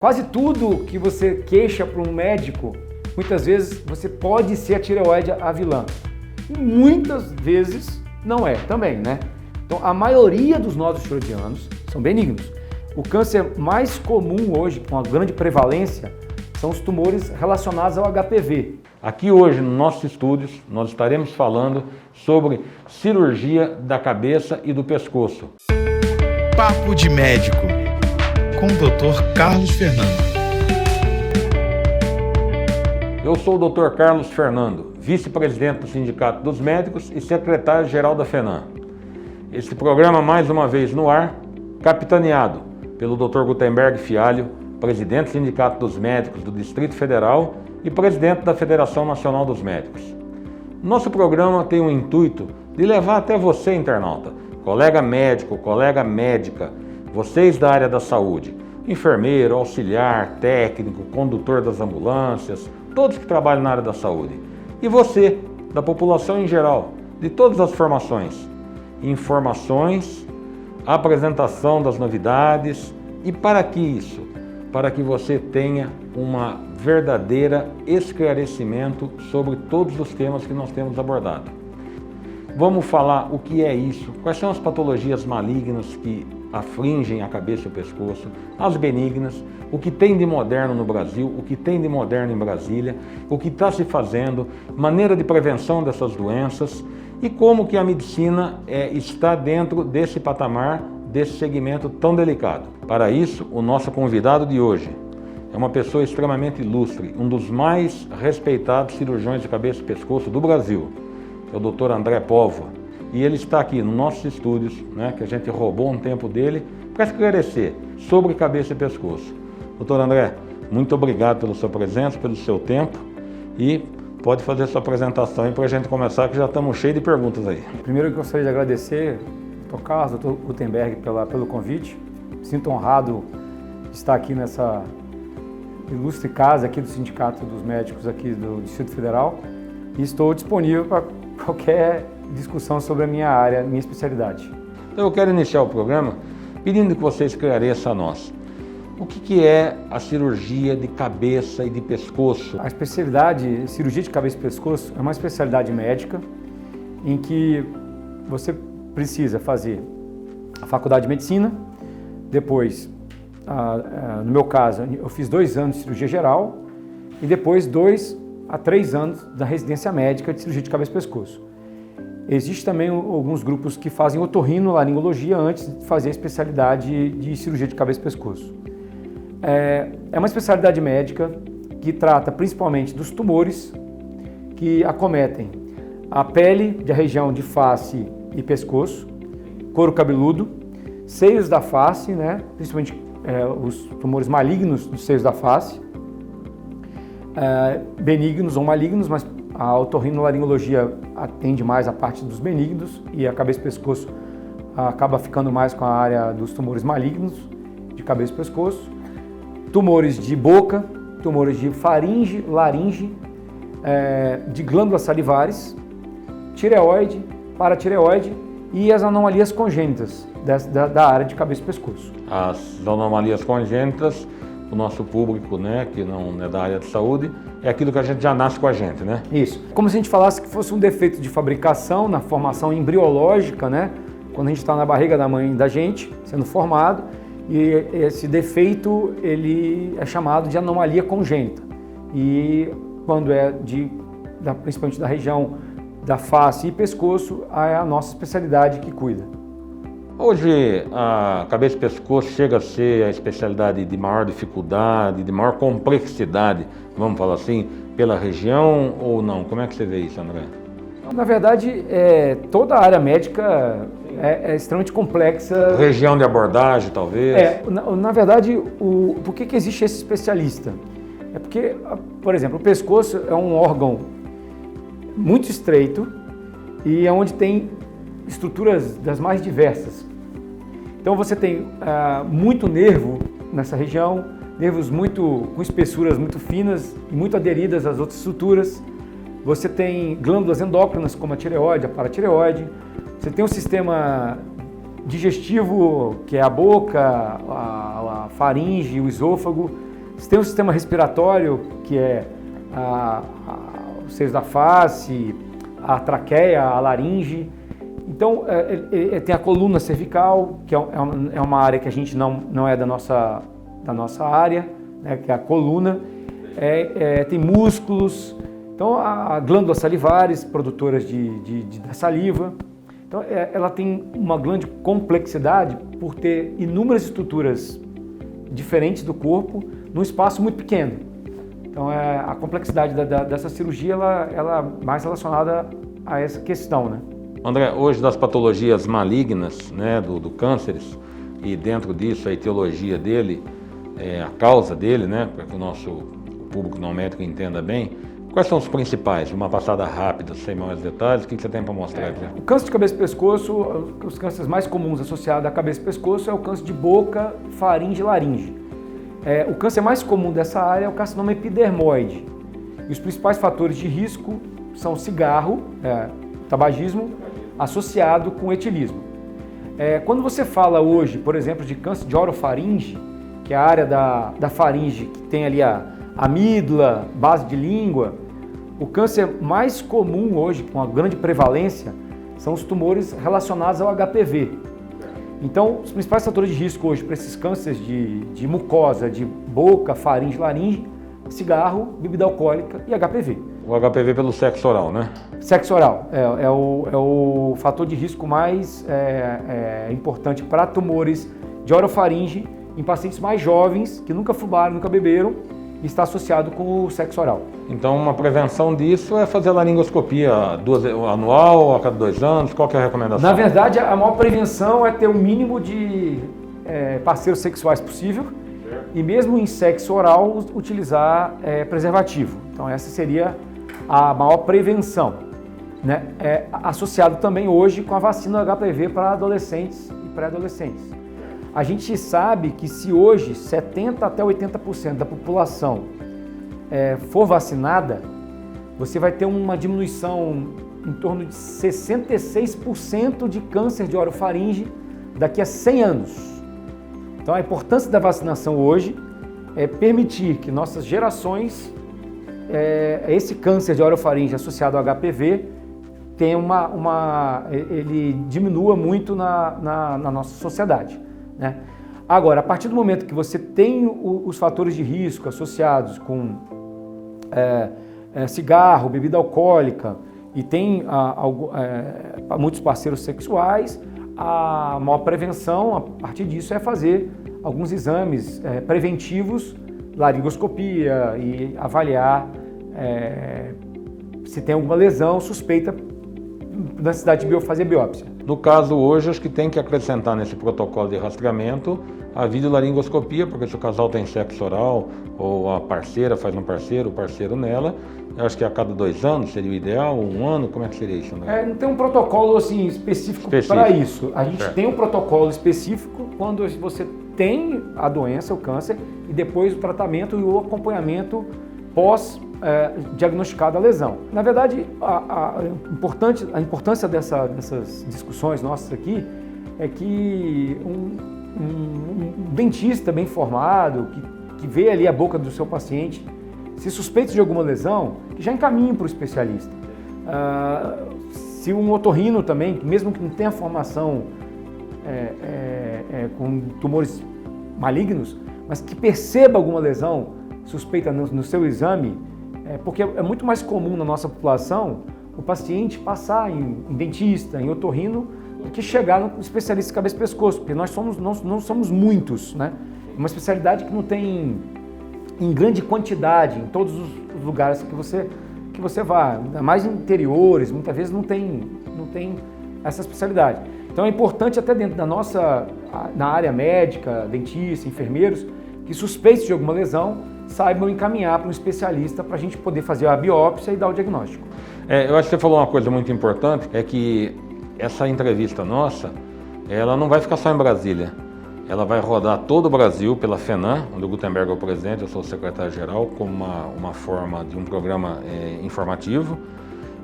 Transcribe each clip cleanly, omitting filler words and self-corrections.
Quase tudo que você queixa para um médico, muitas vezes você pode ser a tireoide a vilã. E muitas vezes não é também, né? Então a maioria dos nódulos tireoidianos são benignos. O câncer mais comum hoje, com uma grande prevalência, são os tumores relacionados ao HPV. Aqui hoje, nos nossos estúdios, nós estaremos falando sobre cirurgia da cabeça e do pescoço. Papo de Médico, com o Dr. Carlos Fernando. Eu sou o Dr. Carlos Fernando, vice-presidente do Sindicato dos Médicos e secretário-geral da FENAM. Este programa, mais uma vez no ar, capitaneado pelo Dr. Gutenberg Fialho, presidente do Sindicato dos Médicos do Distrito Federal e presidente da Federação Nacional dos Médicos. Nosso programa tem o intuito de levar até você, internauta, colega médico, colega médica, vocês da área da saúde, enfermeiro, auxiliar, técnico, condutor das ambulâncias, todos que trabalham na área da saúde. E você, da população em geral, de todas as formações. Informações, apresentação das novidades e para que isso? Para que você tenha uma verdadeira esclarecimento sobre todos os temas que nós temos abordado. Vamos falar o que é isso, quais são as patologias malignas que afligem a cabeça e o pescoço, as benignas, o que tem de moderno no Brasil, o que tem de moderno em Brasília, o que está se fazendo, maneira de prevenção dessas doenças e como que a medicina está dentro desse patamar, desse segmento tão delicado. Para isso, o nosso convidado de hoje é uma pessoa extremamente ilustre, um dos mais respeitados cirurgiões de cabeça e pescoço do Brasil, é o Dr. André Póvoa. E ele está aqui nos nossos estúdios, que a gente roubou um tempo dele, para esclarecer sobre cabeça e pescoço. Doutor André, muito obrigado pela sua presença, pelo seu tempo e pode fazer sua apresentação aí para a gente começar, que já estamos cheios de perguntas aí. Primeiro eu gostaria de agradecer ao Carlos, Dr. Gutenberg, pelo convite. Me sinto honrado de estar aqui nessa ilustre casa aqui do Sindicato dos Médicos aqui do Distrito Federal e estou disponível para qualquer discussão sobre a minha área, minha especialidade. Então eu quero iniciar o programa pedindo que você esclareça a nós. O que é a cirurgia de cabeça e de pescoço? A especialidade, cirurgia de cabeça e pescoço, é uma especialidade médica em que você precisa fazer a faculdade de medicina, depois, no meu caso, eu fiz 2 anos de cirurgia geral e depois 2 a 3 anos da residência médica de cirurgia de cabeça e pescoço. Existem também alguns grupos que fazem otorrinolaringologia antes de fazer a especialidade de cirurgia de cabeça e pescoço. É uma especialidade médica que trata principalmente dos tumores que acometem a pele da região de face e pescoço, couro cabeludo, seios da face, principalmente os tumores malignos dos seios da face, benignos ou malignos, mas a otorrinolaringologia atende mais a parte dos benignos e a cabeça e pescoço acaba ficando mais com a área dos tumores malignos de cabeça e pescoço, tumores de boca, tumores de faringe, laringe, de glândulas salivares, tireoide, paratireoide e as anomalias congênitas da área de cabeça e pescoço. As anomalias congênitas, o nosso público, que não é da área de saúde, é aquilo que a gente já nasce com a gente, Isso. Como se a gente falasse que fosse um defeito de fabricação na formação embriológica, quando a gente está na barriga da mãe da gente, sendo formado, e esse defeito ele é chamado de anomalia congênita. E quando é principalmente da região da face e pescoço, é a nossa especialidade que cuida. Hoje, a cabeça e pescoço chega a ser a especialidade de maior dificuldade, de maior complexidade, vamos falar assim, pela região ou não? Como é que você vê isso, André? Na verdade, toda a área médica é extremamente complexa. Região de abordagem, talvez? Na verdade, por que existe esse especialista? É porque, por exemplo, o pescoço é um órgão muito estreito e é onde tem estruturas das mais diversas. Então você tem muito nervo nessa região, nervos com espessuras muito finas e muito aderidas às outras estruturas. Você tem glândulas endócrinas como a tireoide, a paratireoide. Você tem um sistema digestivo, que é a boca, a faringe, o esôfago. Você tem o sistema respiratório, que é os seios da face, a traqueia, a laringe. Então, tem a coluna cervical, que é uma área que a gente não é da nossa área, né, que é a coluna. Tem músculos, então a glândula salivares, produtoras da saliva. Então, ela tem uma grande complexidade por ter inúmeras estruturas diferentes do corpo num espaço muito pequeno. Então, a complexidade dessa cirurgia ela é mais relacionada a essa questão, né? André, hoje das patologias malignas, né, do cânceres, e dentro disso a etiologia dele, a causa dele, né, para que o nosso público não médico entenda bem, quais são os principais? Uma passada rápida, sem maiores detalhes, o que você tem para mostrar aqui? O câncer de cabeça e pescoço, os cânceres mais comuns associados à cabeça e pescoço é o câncer de boca, faringe e laringe. O câncer mais comum dessa área é o carcinoma epidermoide. E os principais fatores de risco são cigarro, tabagismo, associado com etilismo. Quando você fala hoje, por exemplo, de câncer de orofaringe, que é a área da faringe que tem ali a amígdala, base de língua, o câncer mais comum hoje, com a grande prevalência, são os tumores relacionados ao HPV. Então, os principais fatores de risco hoje para esses cânceres de mucosa, de boca, faringe, laringe, cigarro, bebida alcoólica e HPV. O HPV pelo sexo oral, né? Sexo oral é o fator de risco mais importante para tumores de orofaringe em pacientes mais jovens que nunca fumaram, nunca beberam e está associado com o sexo oral. Então, uma prevenção disso é fazer a laringoscopia anual, a cada 2 anos, qual que é a recomendação? Na verdade, a maior prevenção é ter o mínimo de parceiros sexuais possível e mesmo em sexo oral utilizar preservativo. Então, essa seria a maior prevenção, né? Associado também hoje com a vacina HPV para adolescentes e pré-adolescentes. A gente sabe que se hoje 70% até 80% da população for vacinada, você vai ter uma diminuição em torno de 66% de câncer de orofaringe daqui a 100 anos. Então a importância da vacinação hoje é permitir que nossas gerações, esse câncer de orofaringe associado ao HPV, tenha ele diminua muito na nossa sociedade, né? Agora, a partir do momento que você tem os fatores de risco associados com cigarro, bebida alcoólica e tem muitos parceiros sexuais, a maior prevenção a partir disso é fazer alguns exames preventivos, laringoscopia e avaliar se tem alguma lesão suspeita da necessidade de fazer biópsia. No caso hoje, acho que tem que acrescentar nesse protocolo de rastreamento a videolaringoscopia, porque se o casal tem sexo oral ou a parceira faz um parceiro, o parceiro nela, eu acho que a cada 2 anos seria o ideal, 1 ano, como é que seria isso? Né? Não tem um protocolo assim, específico para isso. A gente tem um protocolo específico quando você tem a doença, o câncer, e depois o tratamento e o acompanhamento pós-diagnosticada a lesão. Na verdade, a importância dessas discussões nossas aqui é que um dentista bem formado, que vê ali a boca do seu paciente, se suspeita de alguma lesão, que já encaminhe para o especialista. Se um otorrino também, mesmo que não tenha formação com tumores malignos, mas que perceba alguma lesão suspeita no seu exame, porque é muito mais comum na nossa população o paciente passar em dentista, em otorrino, do que chegar no especialista de cabeça e pescoço, porque nós não somos muitos, né? É uma especialidade que não tem em grande quantidade em todos os lugares que você vá, ainda mais em interiores, muitas vezes não tem essa especialidade. Então é importante até dentro na área médica, dentista, enfermeiros, que suspeitos de alguma lesão saibam encaminhar para um especialista para a gente poder fazer a biópsia e dar o diagnóstico. Eu acho que você falou uma coisa muito importante, é que essa entrevista nossa, ela não vai ficar só em Brasília. Ela vai rodar todo o Brasil pela FENAM, onde o Gutenberg é o presidente, eu sou o secretário-geral, como uma forma de um programa informativo.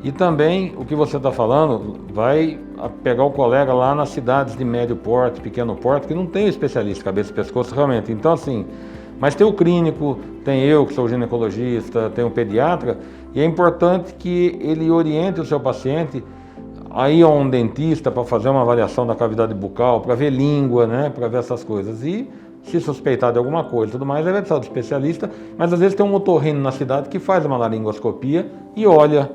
E também, o que você está falando, vai pegar o colega lá nas cidades de médio porte, pequeno porte, que não tem especialista cabeça e pescoço realmente. Então, assim, Mas tem o clínico, tem eu que sou ginecologista, tem o pediatra, e é importante que ele oriente o seu paciente a ir a um dentista para fazer uma avaliação da cavidade bucal, para ver língua, né, para ver essas coisas. E se suspeitar de alguma coisa e tudo mais, ele vai precisar do especialista, mas às vezes tem um otorrino na cidade que faz uma laringoscopia e olha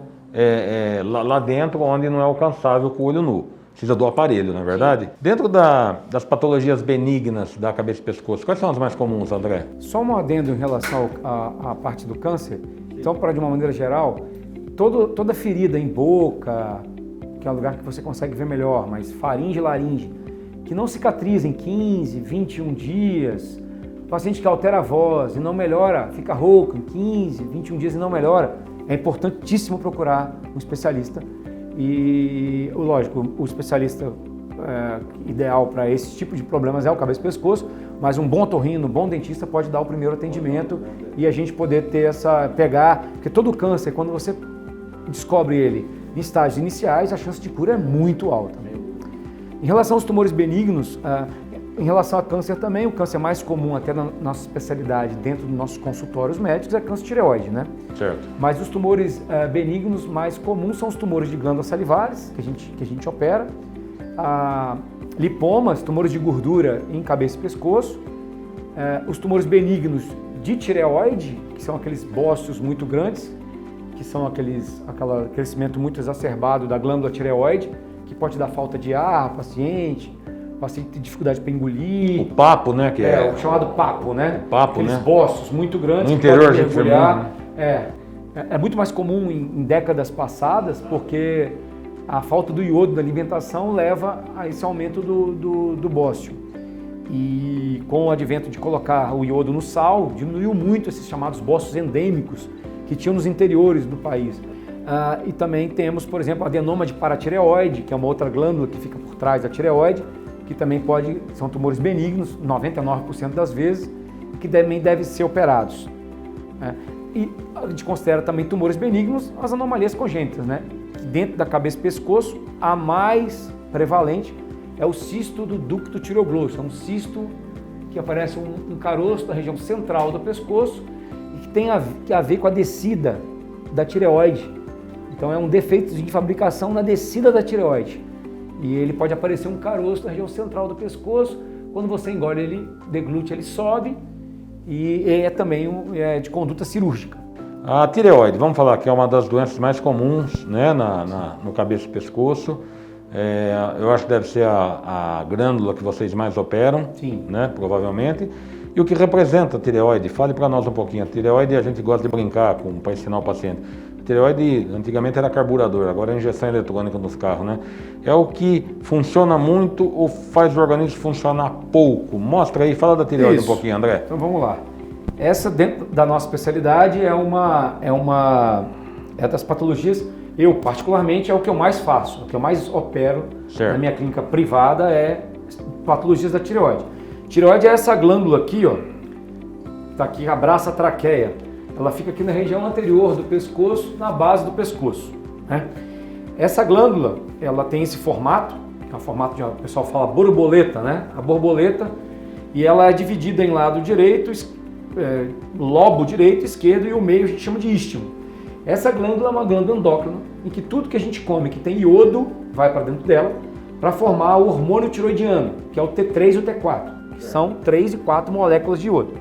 lá dentro onde não é alcançável com o olho nu. Precisa do aparelho, não é verdade? Dentro das patologias benignas da cabeça e pescoço, quais são as mais comuns, André? Só um adendo em relação à parte do câncer. Então, de uma maneira geral, toda ferida em boca, que é um lugar que você consegue ver melhor, mas faringe e laringe, que não cicatriza em 15, 21 dias, paciente que altera a voz e não melhora, fica rouco em 15, 21 dias e não melhora, é importantíssimo procurar um especialista. E, lógico, o especialista ideal para esse tipo de problemas é o cabeça e pescoço, mas um bom otorrino, um bom dentista pode dar o primeiro atendimento e a gente poder ter porque todo câncer, quando você descobre ele em estágios iniciais, a chance de cura é muito alta. Em relação aos tumores benignos, em relação a câncer também, o câncer mais comum até na nossa especialidade, dentro dos nossos consultórios médicos, é câncer tireoide, né? Certo. Mas os tumores benignos mais comuns são os tumores de glândulas salivares, que a gente opera, lipomas, tumores de gordura em cabeça e pescoço, os tumores benignos de tireoide, que são aqueles bócios muito grandes, que são aquele crescimento muito exacerbado da glândula tireoide, que pode dar falta de ar ao paciente tem dificuldade para engolir. O papo, né? Que o chamado papo, né? Papo, aqueles né? bossos muito grandes. No interior a gente mergulhar. É muito mais comum em décadas passadas, porque a falta do iodo na alimentação leva a esse aumento do bócio. E com o advento de colocar o iodo no sal, diminuiu muito esses chamados bócios endêmicos que tinham nos interiores do país. E também temos, por exemplo, adenoma de paratireoide, que é uma outra glândula que fica por trás da tireoide, que também são tumores benignos, 99% das vezes, e que também devem ser operados. E a gente considera também tumores benignos as anomalias congênitas, né? Dentro da cabeça e pescoço, a mais prevalente é o cisto do ducto tireoglosso. É um cisto que aparece um caroço da região central do pescoço e que tem a ver com a descida da tireoide. Então é um defeito de fabricação na descida da tireoide. E ele pode aparecer um caroço na região central do pescoço. Quando você engole, ele deglute, ele sobe e é também de conduta cirúrgica. A tireoide, vamos falar que é uma das doenças mais comuns, né, no cabeça e pescoço. Eu acho que deve ser a glândula que vocês mais operam, sim, né, provavelmente. E o que representa a tireoide? Fale para nós um pouquinho. A tireoide, a gente gosta de brincar para ensinar o paciente. A tireoide antigamente era carburador, agora é injeção eletrônica nos carros, né? É o que funciona muito ou faz o organismo funcionar pouco? Mostra aí, fala da tireoide um pouquinho, André. Então vamos lá. Essa, dentro da nossa especialidade, é das patologias, eu particularmente, é o que eu mais faço, o que eu mais opero na minha clínica privada é patologias da tireoide. Tireoide é essa glândula aqui, ó, tá aqui, abraça a traqueia. Ela fica aqui na região anterior do pescoço, na base do pescoço, né? Essa glândula, ela tem esse formato, que é o formato o pessoal fala borboleta, né? A borboleta, e ela é dividida em lado direito, lobo direito, esquerdo, e o meio a gente chama de istmo. Essa glândula é uma glândula endócrina, em que tudo que a gente come que tem iodo vai para dentro dela, para formar o hormônio tiroidiano, que é o T3 e o T4, que são 3 e 4 moléculas de iodo.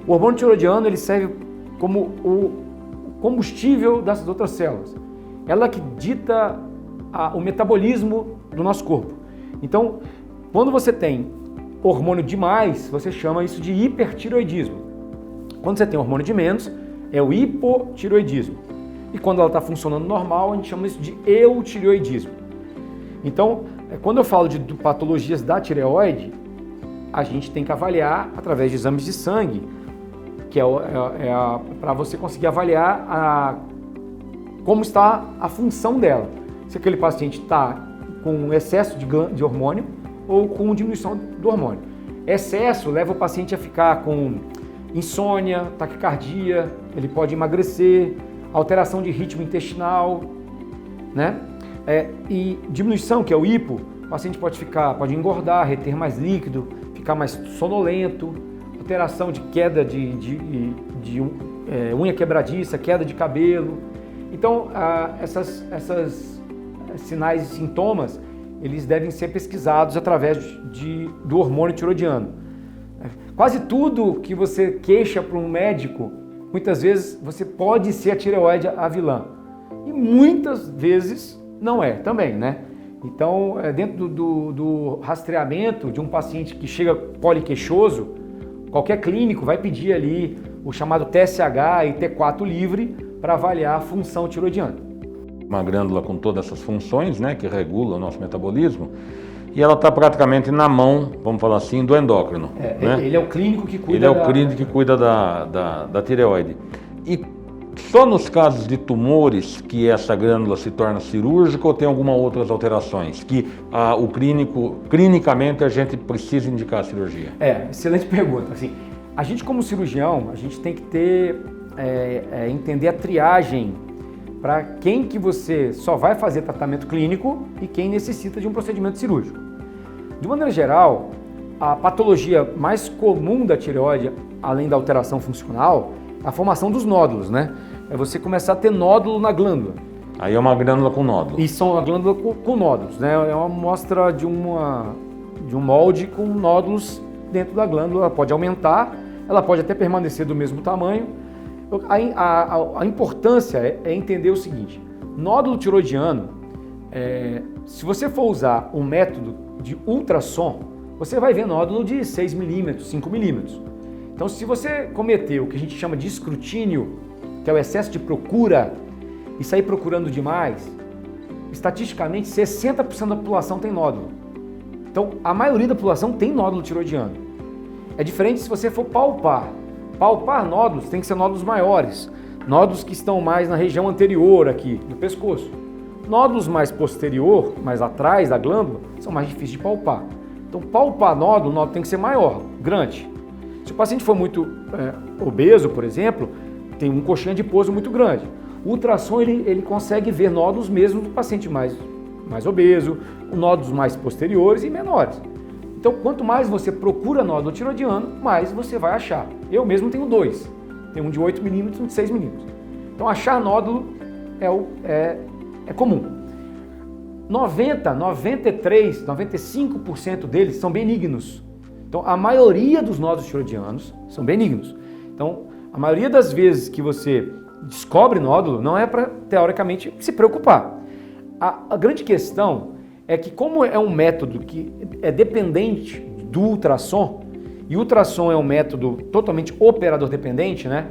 O hormônio tiroidiano, ele serve como o combustível dessas outras células. Ela que dita o metabolismo do nosso corpo. Então, quando você tem hormônio demais, você chama isso de hipertiroidismo. Quando você tem hormônio de menos, é o hipotiroidismo. E quando ela está funcionando normal, a gente chama isso de eutireoidismo. Então, quando eu falo de patologias da tireoide, a gente tem que avaliar através de exames de sangue, que para você conseguir avaliar como está a função dela. Se aquele paciente está com excesso de hormônio ou com diminuição do hormônio. Excesso leva o paciente a ficar com insônia, taquicardia, ele pode emagrecer, alteração de ritmo intestinal, né? E diminuição, que é o hipo, o paciente pode engordar, reter mais líquido, ficar mais sonolento, interação de queda unha quebradiça, queda de cabelo. Então, essas sinais e sintomas, eles devem ser pesquisados através do hormônio tiroidiano. Quase tudo que você queixa para um médico, muitas vezes você pode ser a tireoide a vilã. E muitas vezes não é também, né? Então, dentro do rastreamento de um paciente que chega poliqueixoso, qualquer clínico vai pedir ali o chamado TSH e T4 livre para avaliar a função tiroidiana. Uma glândula com todas essas funções, né, que regula o nosso metabolismo, e ela está praticamente na mão, vamos falar assim, do endócrino. Né? Ele é o clínico que cuida. Ele é o clínico que cuida da tireoide. E só nos casos de tumores que essa glândula se torna cirúrgica ou tem alguma outras alterações que clinicamente a gente precisa indicar a cirurgia? Excelente pergunta. Assim, a gente como cirurgião, a gente tem que entender a triagem para quem que você só vai fazer tratamento clínico e quem necessita de um procedimento cirúrgico. De maneira geral, a patologia mais comum da tireoide, além da alteração funcional, é a formação dos nódulos, né? É você começar a ter nódulo na glândula. Aí é uma glândula com nódulo. E são a glândula com nódulos, né? É uma amostra de um molde com nódulos dentro da glândula. Ela pode aumentar, ela pode até permanecer do mesmo tamanho. A importância é entender o seguinte: nódulo tiroidiano, se você for usar um método de ultrassom, você vai ver nódulo de 6 milímetros, 5 milímetros. Então, se você cometer o que a gente chama de escrutínio, que é o excesso de procura, e sair procurando demais, estatisticamente 60% da população tem nódulo. Então, a maioria da população tem nódulo tiroidiano. É diferente se você for palpar. Palpar nódulos tem que ser nódulos maiores, nódulos que estão mais na região anterior aqui, do pescoço. Nódulos mais posterior, mais atrás da glândula, são mais difíceis de palpar. Então, palpar nódulo, o nódulo tem que ser maior, grande. Se o paciente for muito obeso, por exemplo, tem um coxim adiposo muito grande. O ultrassom ele consegue ver nódulos mesmo do paciente mais obeso, nódulos mais posteriores e menores. Então, quanto mais você procura nódulo tiroidiano, mais você vai achar. Eu mesmo tenho 2. Tem um de 8 milímetros e um de 6 milímetros. Então, achar nódulo é comum. 90, 93, 95% deles são benignos. Então, a maioria dos nódulos tiroidianos são benignos. Então, a maioria das vezes que você descobre nódulo, não é para, teoricamente, se preocupar. A grande questão é que, como é um método que é dependente do ultrassom, e o ultrassom é um método totalmente operador dependente, né?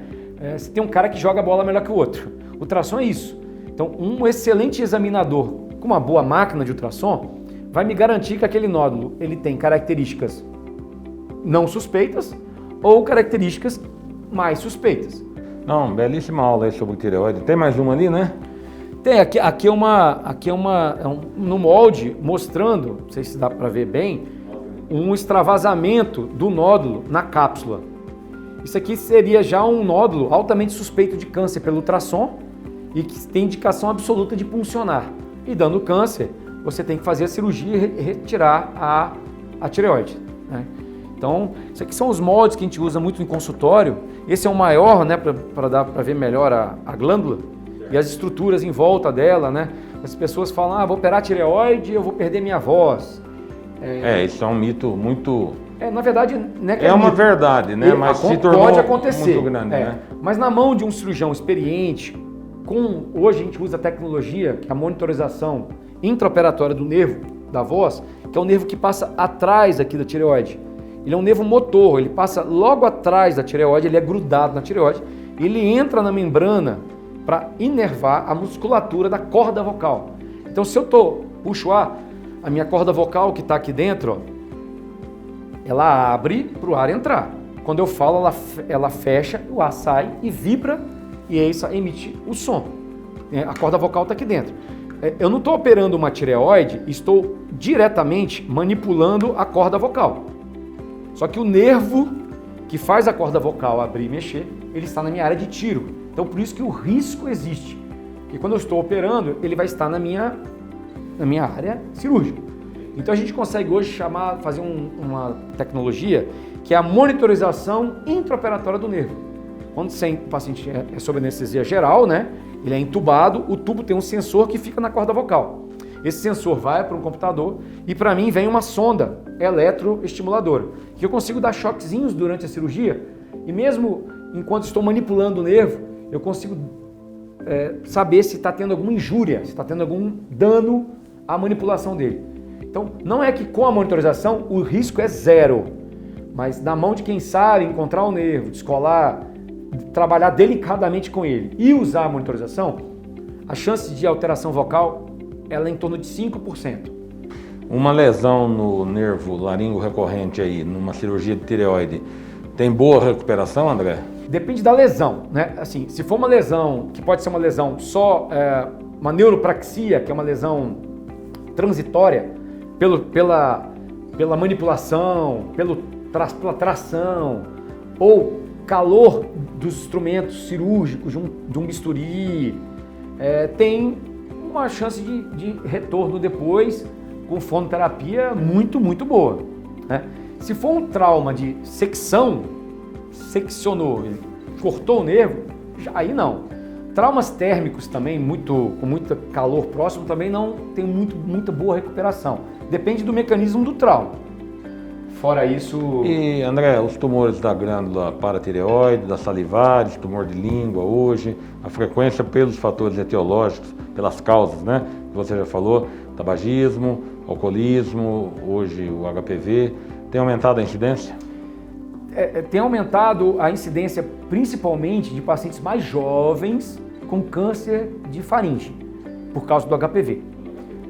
Você tem um cara que joga a bola melhor que o outro. O ultrassom é isso. Então, um excelente examinador com uma boa máquina de ultrassom vai me garantir que aquele nódulo ele tem características não suspeitas ou características mais suspeitas. Não, belíssima aula aí sobre tireoide. Tem mais uma ali, né? Tem, aqui é no molde mostrando, não sei se dá para ver bem, um extravasamento do nódulo na cápsula. Isso aqui seria já um nódulo altamente suspeito de câncer pelo ultrassom e que tem indicação absoluta de puncionar. E dando câncer, você tem que fazer a cirurgia e retirar a tireoide, né? Então, isso aqui são os moldes que a gente usa muito em consultório. Esse é o maior, né, para dar para ver melhor a glândula e as estruturas em volta dela, né? As pessoas falam, vou operar a tireoide, eu vou perder minha voz. Isso é um mito muito... Na verdade, né, é uma verdade, né? Mas se tornou pode acontecer, muito grande, né? Mas na mão de um cirurgião experiente, hoje a gente usa a tecnologia, que é a monitorização intraoperatória do nervo da voz, que é o nervo que passa atrás aqui da tireoide. Ele é um nervo motor, ele passa logo atrás da tireoide, ele é grudado na tireoide, e ele entra na membrana para inervar a musculatura da corda vocal. Então, se eu puxo a minha corda vocal que está aqui dentro, ela abre para o ar entrar. Quando eu falo, ela fecha, o ar sai e vibra, e isso emite o som. A corda vocal está aqui dentro. Eu não estou operando uma tireoide, estou diretamente manipulando a corda vocal. Só que o nervo que faz a corda vocal abrir e mexer, ele está na minha área de tiro. Então, por isso que o risco existe. E quando eu estou operando, ele vai estar na minha área cirúrgica. Então, a gente consegue hoje fazer uma tecnologia que é a monitorização intraoperatória do nervo. Quando o paciente é sob anestesia geral, né, ele é entubado, o tubo tem um sensor que fica na corda vocal. Esse sensor vai para um computador e para mim vem uma sonda eletroestimuladora, que eu consigo dar choquezinhos durante a cirurgia e mesmo enquanto estou manipulando o nervo, eu consigo saber se está tendo alguma injúria, se está tendo algum dano à manipulação dele. Então, não é que com a monitorização o risco é zero, mas na mão de quem sabe encontrar o nervo, descolar, trabalhar delicadamente com ele e usar a monitorização, a chance de alteração vocal ela é em torno de 5%. Uma lesão no nervo laringo recorrente aí, numa cirurgia de tireoide, tem boa recuperação, André? Depende da lesão, né? Assim, se for uma lesão que pode ser uma lesão só, uma neuropraxia, que é uma lesão transitória, pela manipulação, pela tração, ou calor dos instrumentos cirúrgicos, de um bisturi, tem uma chance de retorno depois com fonoterapia muito, muito boa, né? Se for um trauma de seccionou, ele cortou o nervo, aí não. Traumas térmicos também, com muito calor próximo, também não tem muita boa recuperação. Depende do mecanismo do trauma. Fora isso... E, André, os tumores da glândula paratireoide, da salivares, tumor de língua hoje, a frequência pelos fatores etiológicos, pelas causas, né? Que você já falou, tabagismo, alcoolismo, hoje o HPV, tem aumentado a incidência? Tem aumentado a incidência principalmente de pacientes mais jovens com câncer de faringe, por causa do HPV,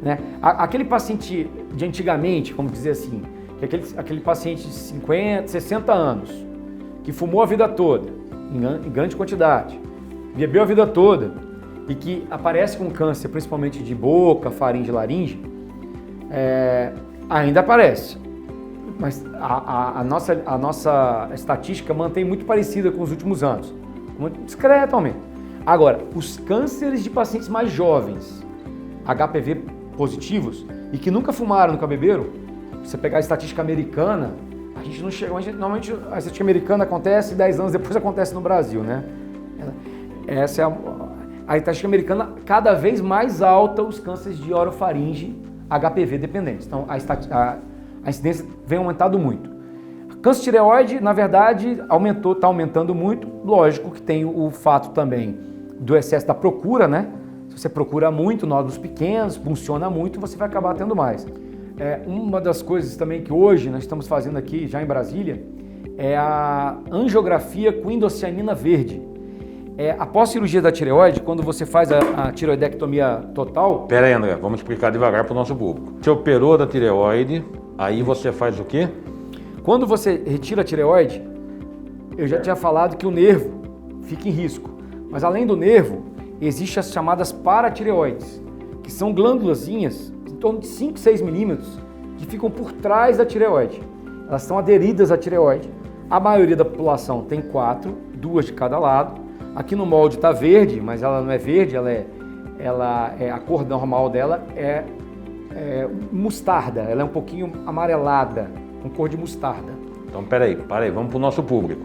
né? Aquele paciente de antigamente, vamos dizer assim, que aquele paciente de 50, 60 anos, que fumou a vida toda, em grande quantidade, bebeu a vida toda e que aparece com câncer principalmente de boca, faringe e laringe, ainda aparece. Mas a nossa estatística mantém muito parecida com os últimos anos, muito discreto aumento. Agora, os cânceres de pacientes mais jovens, HPV positivos, e que nunca fumaram, nunca beberam, você pegar a estatística americana, a gente não chega, normalmente a estatística americana acontece 10 anos depois acontece no Brasil, né? Essa é a estatística americana cada vez mais alta os cânceres de orofaringe HPV dependentes. Então a incidência vem aumentando muito. Câncer de tireoide, na verdade, está aumentando muito. Lógico que tem o fato também do excesso da procura, né? Se você procura muito, nódulos pequenos, funciona muito, você vai acabar tendo mais. Uma das coisas também que hoje nós estamos fazendo aqui, já em Brasília, é a angiografia com indocianina verde. Após a cirurgia da tireoide, quando você faz a tireoidectomia total... Pera aí, André, vamos explicar devagar para o nosso público. Você operou da tireoide, aí você faz o quê? Quando você retira a tireoide, eu já tinha falado que o nervo fica em risco. Mas além do nervo, existem as chamadas paratireoides, que são glândulazinhas em torno de 5, 6 milímetros, que ficam por trás da tireoide. Elas estão aderidas à tireoide. A maioria da população tem 4, 2 de cada lado. Aqui no molde está verde, mas ela não é verde, a cor normal dela é mostarda, ela é um pouquinho amarelada, com cor de mostarda. Então, peraí, vamos para o nosso público.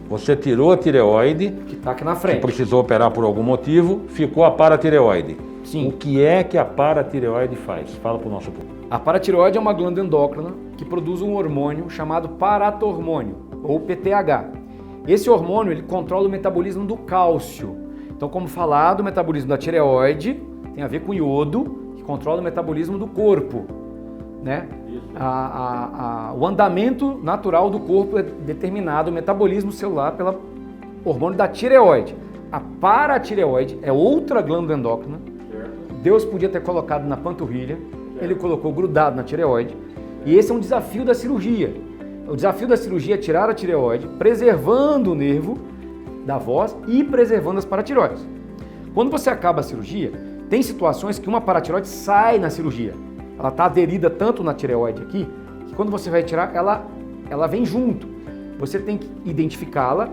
Você tirou a tireoide, que está aqui na frente, que precisou operar por algum motivo, ficou a paratireoide. Sim. O que é que a paratireoide faz? Fala para o nosso público. A paratireoide é uma glândula endócrina que produz um hormônio chamado paratormônio, ou PTH. Esse hormônio ele controla o metabolismo do cálcio. Então, como falado, o metabolismo da tireoide tem a ver com iodo, que controla o metabolismo do corpo, né? O andamento natural do corpo é determinado, o metabolismo celular, pelo hormônio da tireoide. A paratireoide é outra glândula endócrina. Deus podia ter colocado na panturrilha, ele colocou grudado na tireoide. E esse é um desafio da cirurgia. O desafio da cirurgia é tirar a tireoide, preservando o nervo da voz e preservando as paratireoides. Quando você acaba a cirurgia, tem situações que uma paratireoide sai na cirurgia. Ela está aderida tanto na tireoide aqui, que quando você vai tirar, ela vem junto. Você tem que identificá-la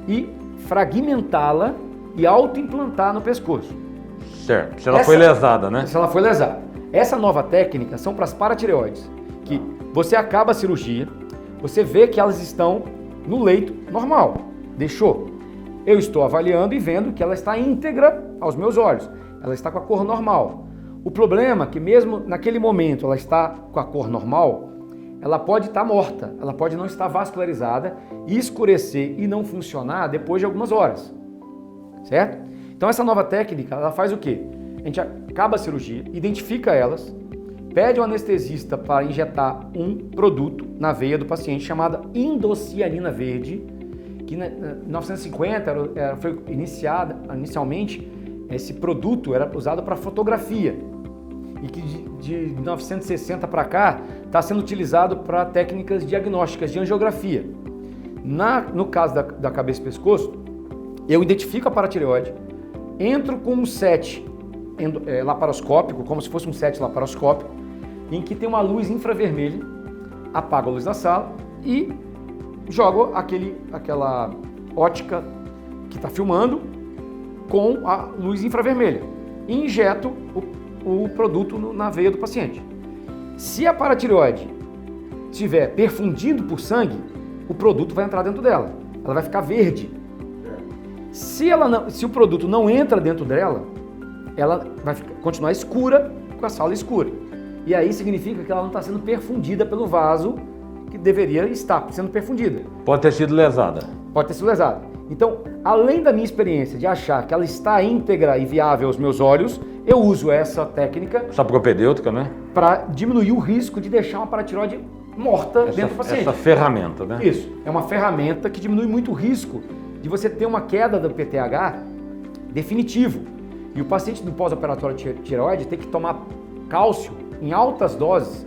e fragmentá-la e autoimplantar no pescoço. Certo, se ela foi lesada, né? Se ela foi lesada. Essa nova técnica são para as paratireoides, que você acaba a cirurgia, você vê que elas estão no leito normal. Deixou. Eu estou avaliando e vendo que ela está íntegra aos meus olhos. Ela está com a cor normal. O problema é que mesmo naquele momento ela está com a cor normal, ela pode estar morta, ela pode não estar vascularizada e escurecer e não funcionar depois de algumas horas. Certo? Então essa nova técnica, ela faz o quê? A gente acaba a cirurgia, identifica elas, pede ao anestesista para injetar um produto na veia do paciente chamado indocianina verde, que em 1950 foi inicialmente esse produto era usado para fotografia e que de 1960 para cá está sendo utilizado para técnicas diagnósticas de angiografia. No caso da cabeça e pescoço, eu identifico a paratireoide, entro com um set laparoscópico, como se fosse um set laparoscópico, em que tem uma luz infravermelha, apago a luz da sala e jogo aquela ótica que está filmando com a luz infravermelha e injeto o produto na veia do paciente. Se a paratireoide estiver perfundindo por sangue, o produto vai entrar dentro dela, ela vai ficar verde. Se o produto não entra dentro dela, ela vai continuar escura, com a sala escura. E aí significa que ela não está sendo perfundida pelo vaso que deveria estar sendo perfundida. Pode ter sido lesada. Pode ter sido lesada. Então, além da minha experiência de achar que ela está íntegra e viável aos meus olhos, eu uso essa técnica... Essa propedêutica, né? Para diminuir o risco de deixar uma paratireoide morta dentro do paciente. Essa ferramenta, né? Isso. É uma ferramenta que diminui muito o risco de você ter uma queda do PTH definitivo. E o paciente do pós-operatório de tireoide tem que tomar cálcio em altas doses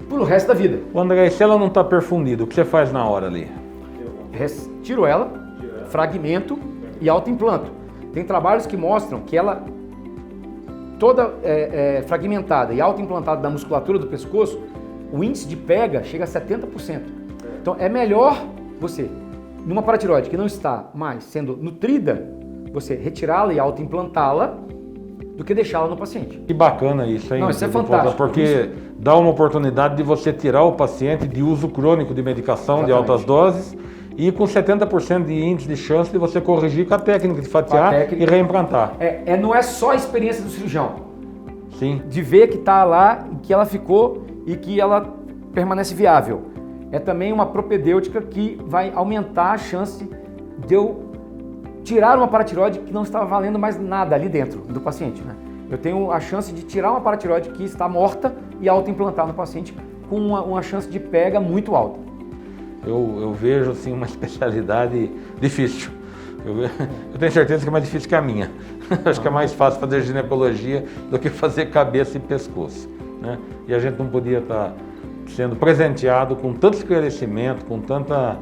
pelo resto da vida. O André, se ela não está perfundida, o que você faz na hora ali? Tiro ela, fragmento e autoimplanto. Tem trabalhos que mostram que ela toda fragmentada e autoimplantada da musculatura do pescoço, o índice de pega chega a 70%. Então é melhor você, numa paratireoide que não está mais sendo nutrida, você retirá-la e autoimplantá-la do que deixá-la no paciente. Que bacana isso, hein? Não, isso é fantástico. Porque dá uma oportunidade de você tirar o paciente de uso crônico de medicação de altas doses e com 70% de índice de chance de você corrigir com a técnica de fatiar e reimplantar. Não é só a experiência do cirurgião. Sim. De ver que está lá, que ela ficou e que ela permanece viável. É também uma propedêutica que vai aumentar a chance de eu tirar uma paratireoide que não estava valendo mais nada ali dentro do paciente, né? Eu tenho a chance de tirar uma paratireoide que está morta e autoimplantar no paciente com uma chance de pega muito alta. Eu vejo assim uma especialidade difícil. Eu tenho certeza que é mais difícil que a minha. Acho que é mais fácil fazer ginecologia do que fazer cabeça e pescoço, né? E a gente não podia estar sendo presenteado com tanto esclarecimento, com tanta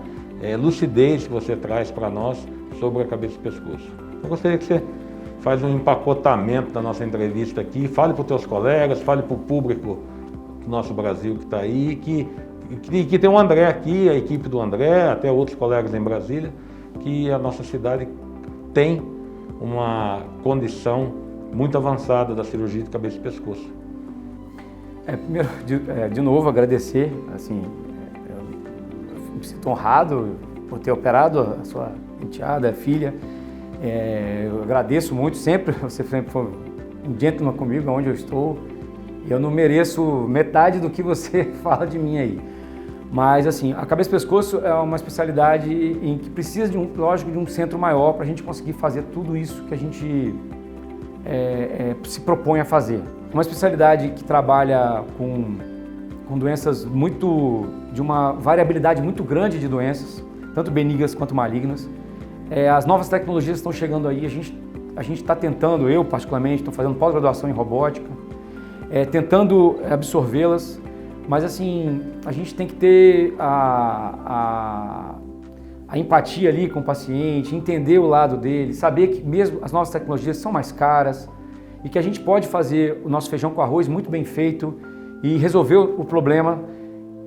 lucidez que você traz para nós sobre a cabeça e pescoço. Eu gostaria que você faça um empacotamento da nossa entrevista aqui, fale para os teus colegas, fale para o público do nosso Brasil que está aí, que tem o André aqui, a equipe do André, até outros colegas em Brasília, que a nossa cidade tem uma condição muito avançada da cirurgia de cabeça e pescoço. Primeiro, de novo, agradecer, assim, eu me sinto honrado por ter operado a sua enteada, filha. Eu agradeço muito, você sempre foi um gentleman comigo, onde eu estou. Eu não mereço metade do que você fala de mim aí. Mas, assim, a cabeça e pescoço é uma especialidade em que precisa, lógico, de um centro maior para a gente conseguir fazer tudo isso que a gente se propõe a fazer. Uma especialidade que trabalha com doenças de uma variabilidade muito grande de doenças, tanto benignas quanto malignas. As novas tecnologias estão chegando aí, a gente está tentando, eu particularmente, estou fazendo pós-graduação em robótica, tentando absorvê-las, mas assim, a gente tem que ter a empatia ali com o paciente, entender o lado dele, saber que mesmo as novas tecnologias são mais caras e que a gente pode fazer o nosso feijão com arroz muito bem feito e resolver o problema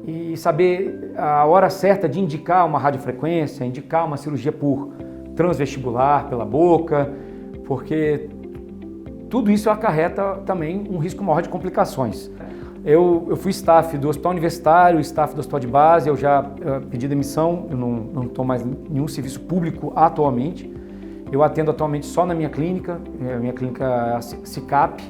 e saber a hora certa de indicar uma radiofrequência, indicar uma cirurgia por transvestibular pela boca, porque tudo isso acarreta também um risco maior de complicações. Eu fui staff do Hospital Universitário, staff do Hospital de Base, eu já pedi demissão, eu não estou mais em nenhum serviço público atualmente. Eu atendo atualmente só na minha clínica é a CICAP.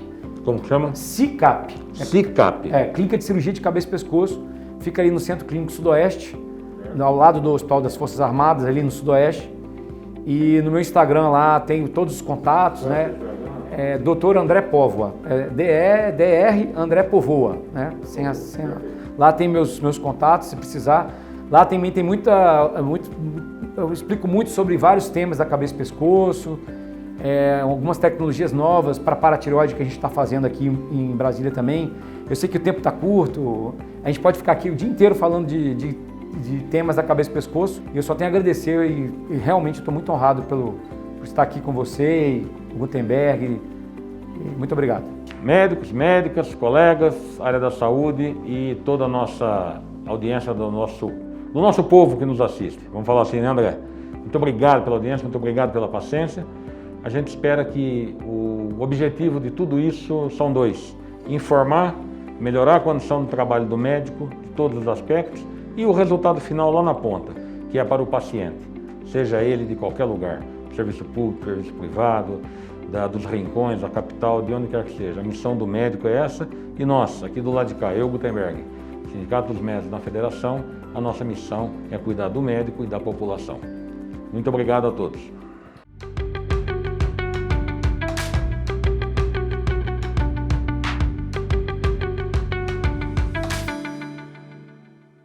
Como que chama? CICAP. CICAP. Clínica de Cirurgia de Cabeça e Pescoço, fica ali no Centro Clínico Sudoeste, ao lado do Hospital das Forças Armadas, ali no Sudoeste. E no meu Instagram lá tenho todos os contatos, né? Dr. André Póvoa, DR André Povoa, né? Lá tem meus contatos, se precisar. Lá também tem eu explico muito sobre vários temas da cabeça e pescoço, algumas tecnologias novas para paratireoide que a gente está fazendo aqui em Brasília também. Eu sei que o tempo está curto, a gente pode ficar aqui o dia inteiro falando de temas da cabeça e pescoço. E eu só tenho a agradecer e realmente estou muito honrado por estar aqui com você, o Gutenberg. Muito obrigado. Médicos, médicas, colegas, área da saúde e toda a nossa audiência do nosso povo que nos assiste. Vamos falar assim, né, André? Muito obrigado pela audiência, muito obrigado pela paciência. A gente espera que o objetivo de tudo isso são dois: informar, melhorar a condição do trabalho do médico, de todos os aspectos, e o resultado final lá na ponta, que é para o paciente, seja ele de qualquer lugar, serviço público, serviço privado, dos rincões, da capital, de onde quer que seja. A missão do médico é essa, e nós, aqui do lado de cá, eu, Gutenberg, Sindicato dos Médicos da Federação, a nossa missão é cuidar do médico e da população. Muito obrigado a todos.